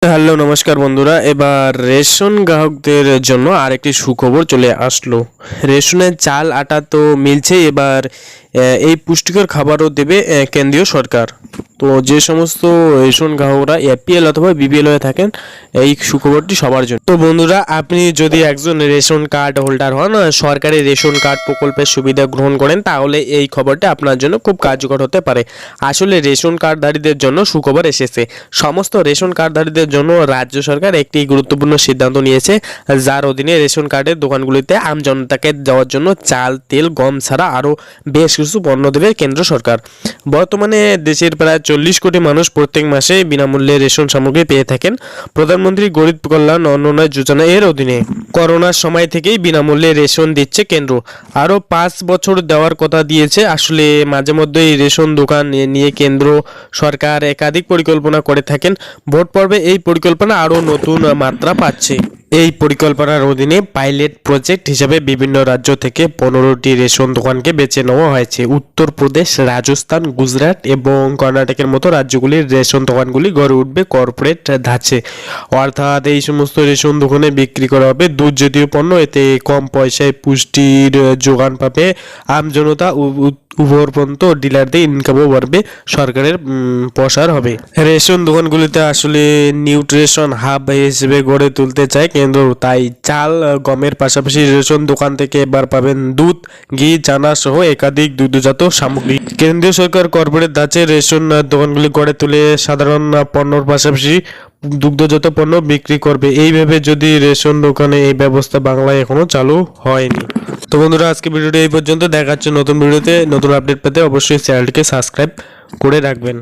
Hello নমস্কার বন্ধুরা, এবার রেশন গ্রাহকদের জন্য আরেকটি সুখবর চলে আসলো। রেশনের চাল আটা তো মিলছে, এবার এই পুষ্টিকর খাবারও দেবে কেন্দ্রীয় সরকার। তো যে সমস্ত রেশন গ্রাহকরা এপিএল অথবা বিপিএল হয়ে থাকেন, এই সুখবরটি সবার জন্য। তো বন্ধুরা, আপনি যদি একজন রেশন কার্ড হোল্ডার হন, সরকারি রেশন কার্ড প্রকল্পের সুবিধা গ্রহণ করেন, তাহলে এই খবরটি আপনার জন্য খুব কার্যকর হতে পারে। আসলে রেশন কার্ডধারীদের জন্য সুখবর এসেছে। সমস্ত রেশন কার্ডধারীদের জন্য রাজ্য সরকার একটি গুরুত্বপূর্ণ সিদ্ধান্ত নিয়েছে, যার অধীনে রেশন কার্ডের দোকানগুলিতে আমজনতাকে দেওয়ার জন্য চাল, তেল, গম ছাড়া আরও বেশ কিছু পণ্য দেবে কেন্দ্র সরকার। বর্তমানে দেশের প্রায় 40 কোটি মানুষ প্রত্যেক মাসে বিনামূল্যে রেশন সামগ্রী পেয়ে থাকেন প্রধানমন্ত্রী গরিব কল্যাণ অন্ন যোজনা এর অধীনে। করোনার সময় থেকেই বিনামূল্যে রেশন দিচ্ছে কেন্দ্র, আরও 5 বছর দেওয়ার কথা দিয়েছে। আসলে মাঝে মধ্যেই রেশন দোকান নিয়ে কেন্দ্র সরকার একাধিক পরিকল্পনা করে থাকেন। ভোট পর্বে এই পরিকল্পনা আরও নতুন মাত্রা পাচ্ছে। এই পরিকল্পনার অধীনে পাইলট প্রজেক্ট হিসেবে বিভিন্ন রাজ্য থেকে 15টি রেশন দোকানকে বেছে নেওয়া হয়েছে। উত্তরপ্রদেশ, রাজস্থান, গুজরাট এবং কর্ণাটকের মতো রাজ্যগুলির রেশন দোকানগুলি গড়ে উঠবে কর্পোরেট ধাঁচে, অর্থাৎ এই সমস্ত রেশন দোকানে বিক্রি করা হবে দুধ জাতীয় পণ্য। এতে কম পয়সায় পুষ্টির যোগান পাবে আমজনতা, উপরপন্ত ডিলারদের ইনকামও বাড়বে, সরকারের প্রসার হবে। রেশন দোকানগুলিতে আসলে নিউট্রিশন হাব হিসেবে গড়ে তুলতে চায় কেন্দ্র, তাই চাল, গমের পাশাপাশি রেশন দোকান থেকে এবার পাবেন দুধ, ঘি, চানা সহ একাধিক দুগ্ধজাত সামগ্রী। কেন্দ্রীয় সরকার কর্পোরেট ধাঁচে রেশন দোকানগুলি গড়ে তুলে সাধারণ পণ্যর পাশাপাশি দুগ্ধজাত পণ্য বিক্রি করবে। এইভাবে যদি রেশন দোকানে এই ব্যবস্থা বাংলায় এখনো চালু হয়নি। তো বন্ধুরা, আজকে ভিডিওটি এই পর্যন্ত। দেখা হচ্ছে নতুন ভিডিওতে। নতুন আপডেট পেতে অবশ্যই চ্যানেলটিকে সাবস্ক্রাইব করে রাখবেন।